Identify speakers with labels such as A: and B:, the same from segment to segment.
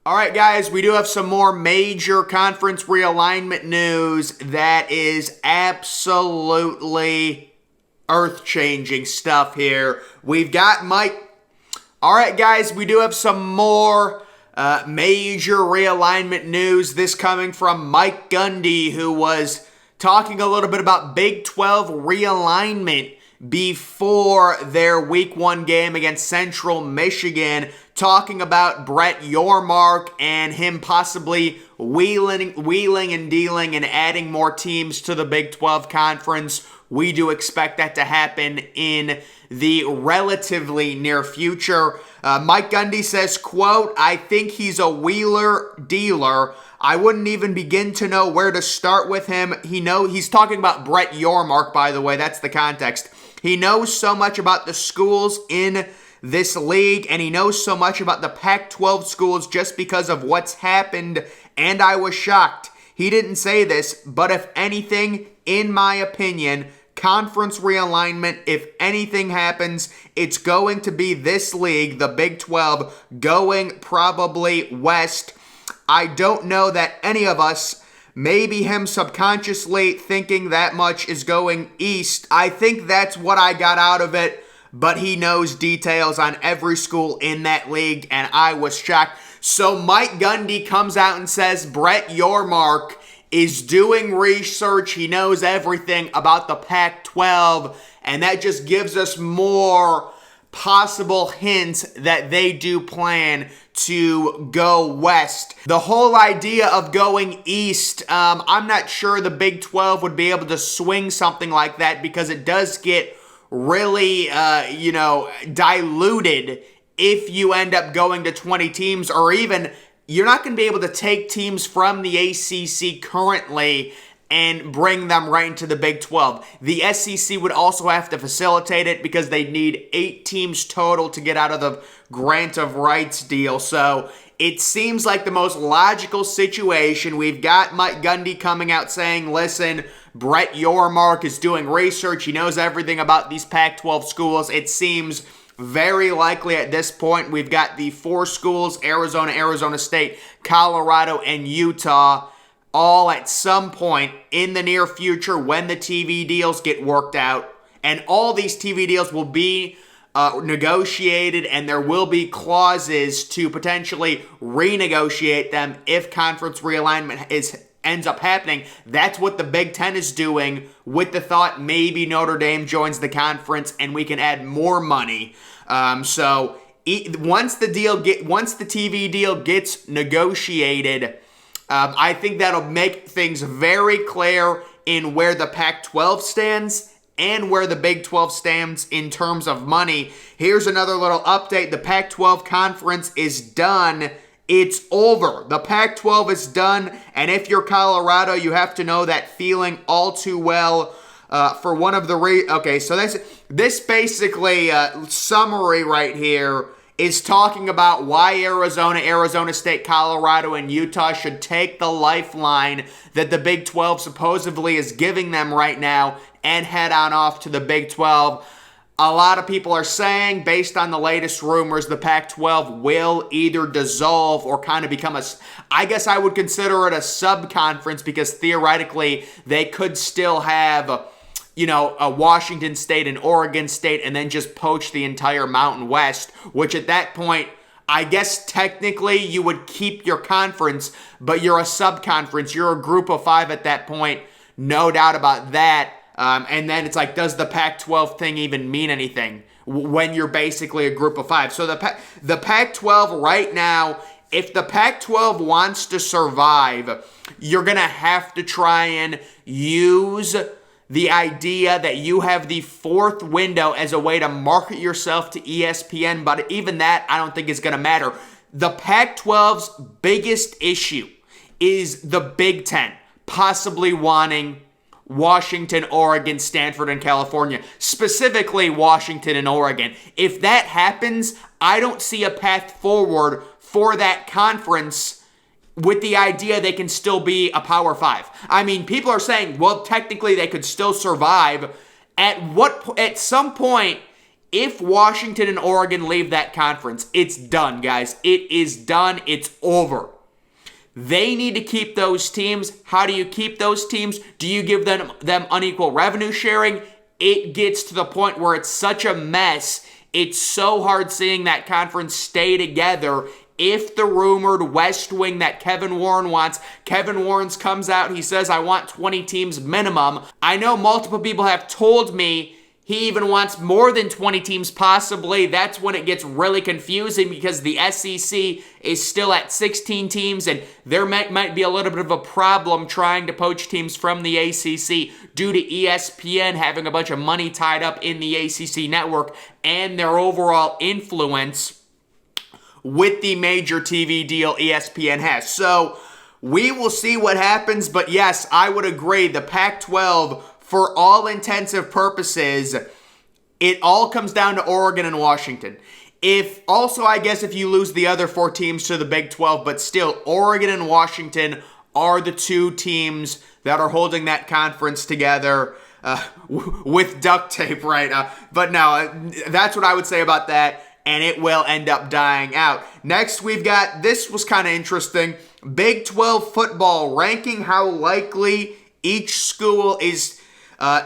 A: All right, guys, we do have some more major conference realignment news that is absolutely earth-changing stuff here. We've got Mike. All right, guys, we do have some more major realignment news. This coming from Mike Gundy, who was talking a little bit about Big 12 realignment before their Week 1 game against Central Michigan, talking about Brett Yormark and him possibly wheeling and dealing and adding more teams to the Big 12 conference. We do expect that to happen in the relatively near future. Mike Gundy says, quote, "I think he's a wheeler dealer. I wouldn't even begin to know where to start with him. He's talking about Brett Yormark, by the way. That's the context. He knows so much about the schools in this league, and he knows so much about the Pac-12 schools just because of what's happened, and I was shocked. He didn't say this, but if anything, in my opinion, conference realignment, if anything happens, it's going to be this league, the Big 12, going probably west. I don't know that any of us, maybe him subconsciously thinking that much, is going east. I think that's what I got out of it, but he knows details on every school in that league, and I was shocked." So Mike Gundy comes out and says Brett Yormark is doing research. He knows everything about the Pac-12, and that just gives us more possible hints that they do plan to go west. The whole idea of going east, I'm not sure the Big 12 would be able to swing something like that, because it does get really, diluted if you end up going to 20 teams, or even you're not going to be able to take teams from the ACC currently and bring them right into the Big 12. The SEC would also have to facilitate it because they need 8 teams total to get out of the grant of rights deal. So it seems like the most logical situation. We've got Mike Gundy coming out saying, listen, Brett Yormark is doing research. He knows everything about these Pac-12 schools. It seems very likely at this point. We've got the 4 schools, Arizona, Arizona State, Colorado, and Utah, all at some point in the near future when the TV deals get worked out. And all these TV deals will be negotiated, and there will be clauses to potentially renegotiate them if conference realignment ends up happening. That's what the Big Ten is doing, with the thought maybe Notre Dame joins the conference and we can add more money. So once the TV deal gets negotiated, I think that'll make things very clear in where the Pac-12 stands and where the Big 12 stands in terms of money. Here's another little update. The Pac-12 conference is done. It's over. The Pac-12 is done, and if you're Colorado, you have to know that feeling all too well. For one of the okay, so this basically summary right here is talking about why Arizona, Arizona State, Colorado, and Utah should take the lifeline that the Big 12 supposedly is giving them right now and head on off to the Big 12. A lot of people are saying, based on the latest rumors, the Pac-12 will either dissolve or kind of become I guess I would consider it a sub-conference, because theoretically they could still have a Washington State and Oregon State, and then just poach the entire Mountain West, which at that point, I guess technically you would keep your conference, but you're a sub-conference. You're a group of 5 at that point. No doubt about that. And then it's like, does the Pac-12 thing even mean anything when you're basically a group of 5? So the Pac-12 right now, if the Pac-12 wants to survive, you're going to have to try and use the idea that you have the 4th window as a way to market yourself to ESPN, but even that I don't think is going to matter. The Pac-12's biggest issue is the Big Ten possibly wanting Washington, Oregon, Stanford, and California, specifically Washington and Oregon. If that happens, I don't see a path forward for that conference with the idea they can still be a Power 5. I mean, people are saying, well, technically they could still survive. At some point, If Washington and Oregon leave that conference, it's done, guys. It is done. It's over. They need to keep those teams. How do you keep those teams? Do you give them unequal revenue sharing? It gets to the point where it's such a mess. It's so hard seeing that conference stay together. If the rumored West Wing that Kevin Warren wants, Kevin Warren comes out, he says, I want 20 teams minimum. I know multiple people have told me he even wants more than 20 teams possibly. That's when it gets really confusing because the SEC is still at 16 teams and there might be a little bit of a problem trying to poach teams from the ACC due to ESPN having a bunch of money tied up in the ACC network and their overall influence with the major TV deal ESPN has. So we will see what happens, but yes, I would agree. The Pac-12, for all intensive purposes, it all comes down to Oregon and Washington. I guess if you lose the other 4 teams to the Big 12, but still, Oregon and Washington are the 2 teams that are holding that conference together with duct tape, right? But no, that's what I would say about that, and it will end up dying out. Next, we've got, this was kind of interesting, Big 12 football ranking how likely each school is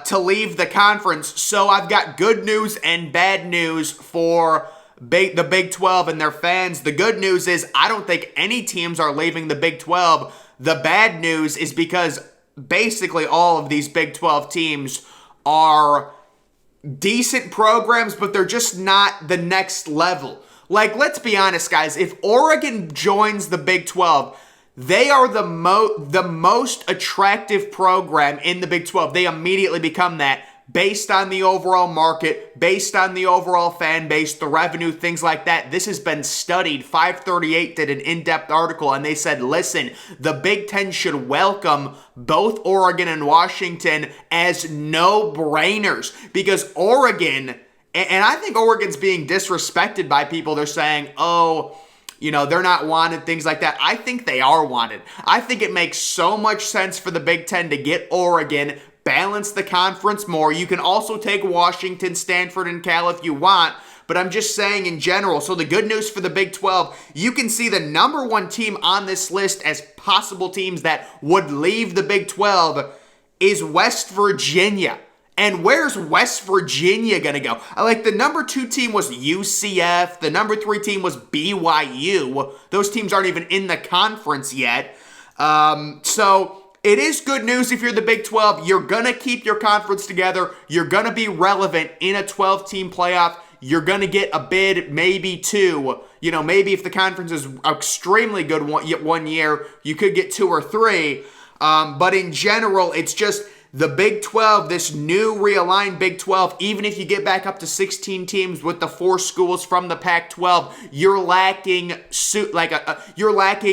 A: to leave the conference. So I've got good news and bad news for the Big 12 and their fans. The good news is I don't think any teams are leaving the Big 12. The bad news is because basically all of these Big 12 teams are decent programs, but they're just not the next level. Like, let's be honest, guys. If Oregon joins the Big 12, they are the most attractive program in the Big 12. They immediately become that based on the overall market, based on the overall fan base, the revenue, things like that. This has been studied. 538 did an in-depth article, and they said, listen, the Big Ten should welcome both Oregon and Washington as no-brainers because Oregon, and I think Oregon's being disrespected by people. They're saying, they're not wanted, things like that. I think they are wanted. I think it makes so much sense for the Big Ten to get Oregon, balance the conference more. You can also take Washington, Stanford, and Cal if you want, but I'm just saying in general. So the good news for the Big 12, you can see the number 1 team on this list as possible teams that would leave the Big 12 is West Virginia. And where's West Virginia going to go? The number 2 team was UCF. The number 3 team was BYU. Those teams aren't even in the conference yet. So it is good news if you're the Big 12. You're going to keep your conference together. You're going to be relevant in a 12-team playoff. You're going to get a bid, maybe 2. Maybe if the conference is extremely good one year, you could get 2 or 3. But in general, it's just the Big 12, this new realigned Big 12, even if you get back up to 16 teams with the 4 schools from the Pac-12, you're lacking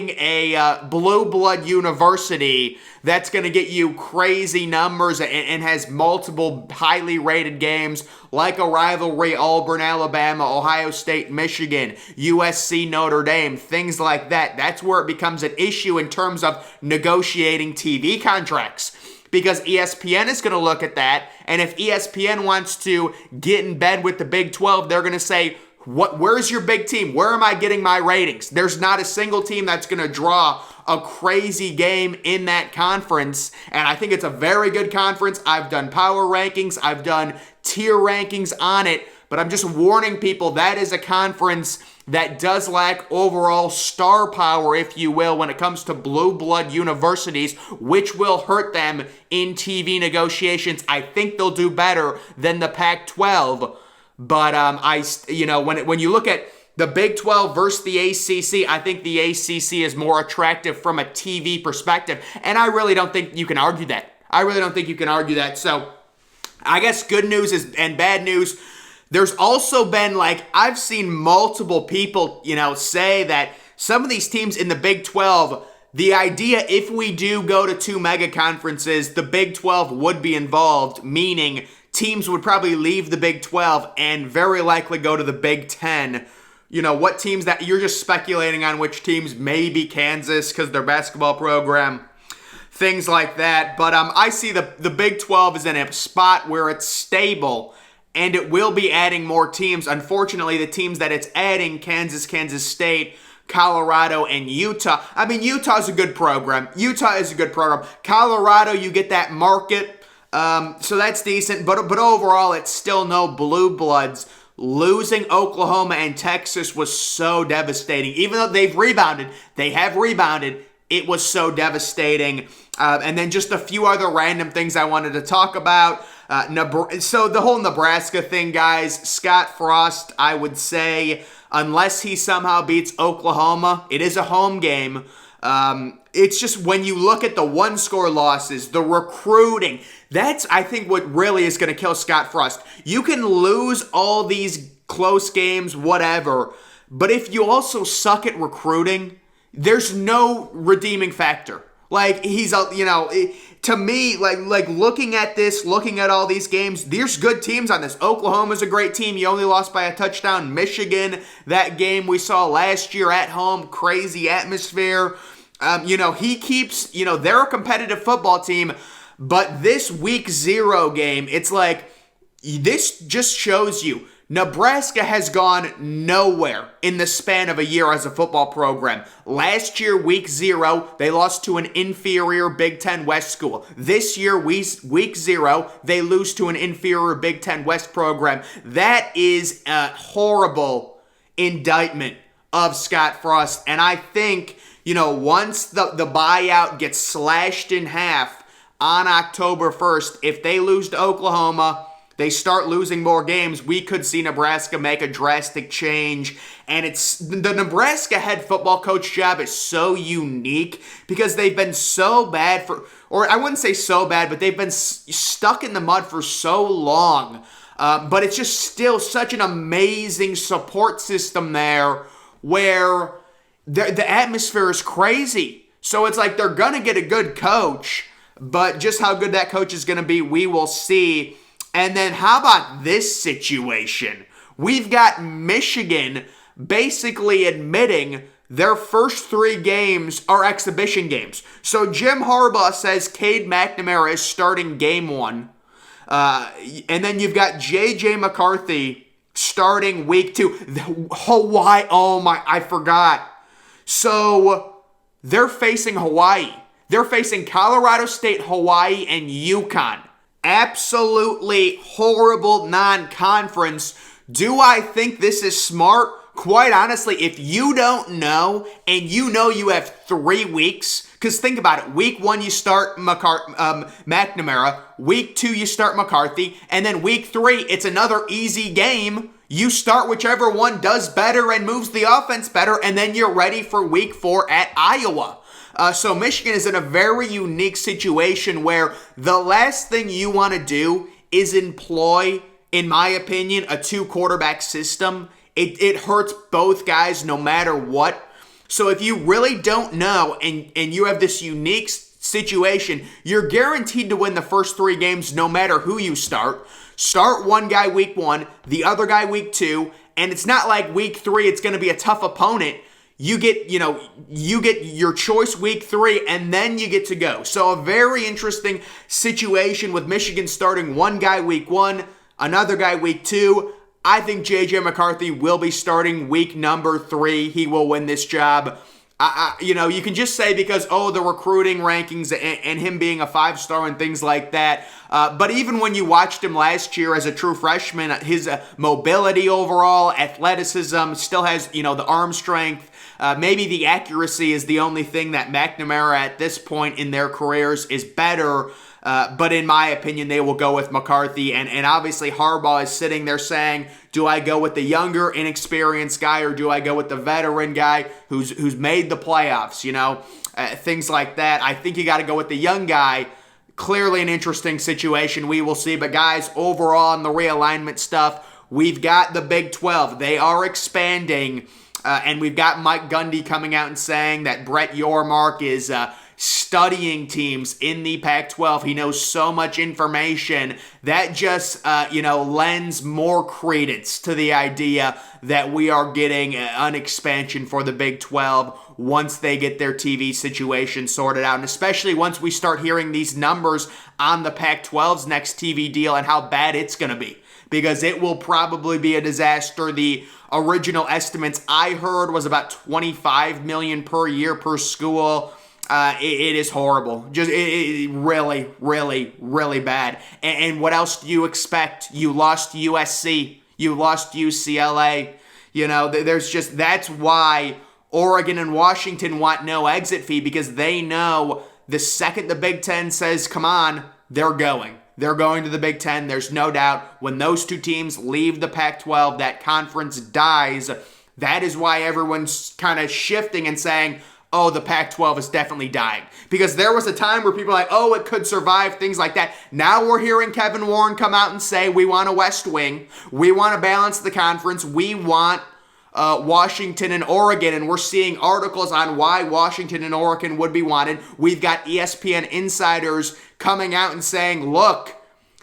A: a blue blood university that's going to get you crazy numbers and has multiple highly rated games like a rivalry Auburn, Alabama, Ohio State, Michigan, USC, Notre Dame, things like that. That's where it becomes an issue in terms of negotiating TV contracts. Because ESPN is going to look at that, and if ESPN wants to get in bed with the Big 12, they're going to say, where's your big team? Where am I getting my ratings? There's not a single team that's going to draw a crazy game in that conference, and I think it's a very good conference. I've done power rankings. I've done tier rankings on it, but I'm just warning people that is a conference that does lack overall star power, if you will, when it comes to blue blood universities, which will hurt them in TV negotiations. I think they'll do better than the Pac-12, but when you look at the Big 12 versus the ACC, I think the ACC is more attractive from a TV perspective, and I really don't think you can argue that. So I guess good news and bad news. There's also been, I've seen multiple people, say that some of these teams in the Big 12, the idea, if we do go to 2 mega conferences, the Big 12 would be involved, meaning teams would probably leave the Big 12 and very likely go to the Big 10. What teams that you're just speculating on which teams, maybe Kansas because their basketball program, things like that. But I see the Big 12 is in a spot where it's stable. and it will be adding more teams. Unfortunately, the teams that it's adding, Kansas, Kansas State, Colorado, and Utah. I mean, Utah's a good program. Colorado, you get that market, so that's decent. But overall, it's still no blue bloods. Losing Oklahoma and Texas was so devastating. Even though they have rebounded, it was so devastating. And then just a few other random things I wanted to talk about. So the whole Nebraska thing, guys, Scott Frost, I would say, unless he somehow beats Oklahoma, it is a home game. It's just when you look at the one-score losses, the recruiting, that's, I think, what really is going to kill Scott Frost. You can lose all these close games, whatever, but if you also suck at recruiting, there's no redeeming factor. Like, he's, to me, like looking at this, looking at all these games, there's good teams on this. Oklahoma's a great team. You only lost by a touchdown. Michigan, that game we saw last year at home, crazy atmosphere. He keeps, they're a competitive football team, but this week 0 game, it's like, this just shows you Nebraska has gone nowhere in the span of a year as a football program. Last year, week 0, they lost to an inferior Big Ten West school. This year, week 0, they lose to an inferior Big Ten West program. That is a horrible indictment of Scott Frost. And I think, once the buyout gets slashed in half on October 1st, if they lose to Oklahoma, they start losing more games, we could see Nebraska make a drastic change. And it's the Nebraska head football coach job is so unique because they've been so bad or I wouldn't say so bad, but they've been stuck in the mud for so long. But it's just still such an amazing support system there where the atmosphere is crazy. So it's like they're going to get a good coach, but just how good that coach is going to be, we will see. And then how about this situation? We've got Michigan basically admitting their first 3 games are exhibition games. So Jim Harbaugh says Cade McNamara is starting game 1. And then you've got J.J. McCarthy starting week 2. Hawaii, I forgot. So they're facing Hawaii. They're facing Colorado State, Hawaii, and UConn. Absolutely horrible non-conference. Do I think this is smart? Quite honestly, if you don't know and you have 3 weeks, because think about it, week 1 you start McNamara, week 2 you start McCarthy, and then week 3 it's another easy game. You start whichever one does better and moves the offense better, and then you're ready for week 4 at Iowa. So Michigan is in a very unique situation where the last thing you want to do is employ, in my opinion, a 2-quarterback system. It hurts both guys no matter what. So if you really don't know and you have this unique situation, you're guaranteed to win the first 3 games no matter who you start. Start one guy week 1, the other guy week 2, and it's not like week 3 it's going to be a tough opponent. You get your choice week 3, and then you get to go. So a very interesting situation with Michigan starting one guy week 1, another guy week 2. I think J.J. McCarthy will be starting week number 3. He will win this job. You can just say because, the recruiting rankings and him being a 5-star and things like that. But even when you watched him last year as a true freshman, his mobility overall, athleticism, still has, the arm strength. Maybe the accuracy is the only thing that McNamara at this point in their careers is better. But in my opinion, they will go with McCarthy. And obviously Harbaugh is sitting there saying, do I go with the younger, inexperienced guy or do I go with the veteran guy who's made the playoffs? Things like that. I think you got to go with the young guy. Clearly an interesting situation. We will see. But guys, overall on the realignment stuff, we've got the Big 12. They are expanding. And we've got Mike Gundy coming out and saying that Brett Yormark is studying teams in the Pac-12. He knows so much information. That just, lends more credence to the idea that we are getting an expansion for the Big 12 once they get their TV situation sorted out. And especially once we start hearing these numbers on the Pac-12's next TV deal and how bad it's going to be. because it will probably be a disaster. The original estimates I heard was about $25 million per year per school. It is horrible. Just really, really, really bad. And what else do you expect? You lost USC. You lost UCLA. You know, that's why Oregon and Washington want no exit fee, because they know the second the Big Ten says, come on, they're going. They're going to the Big Ten. There's no doubt. When those two teams leave the Pac-12, that conference dies. That is why everyone's kind of shifting and saying, oh, the Pac-12 is definitely dying. Because there was a time where people were like, oh, it could survive, things like that. Now we're hearing Kevin Warren come out and say, we want a West Wing. We want to balance the conference. We want Washington and Oregon, and we're seeing articles on why Washington and Oregon would be wanted. We've got ESPN insiders coming out and saying, look,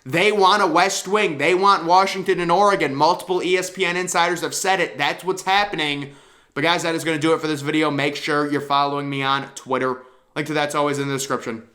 A: they want a West Wing. They want Washington and Oregon. Multiple ESPN insiders have said it. That's what's happening. But guys, that is going to do it for this video. Make sure you're following me on Twitter. Link to that's always in the description.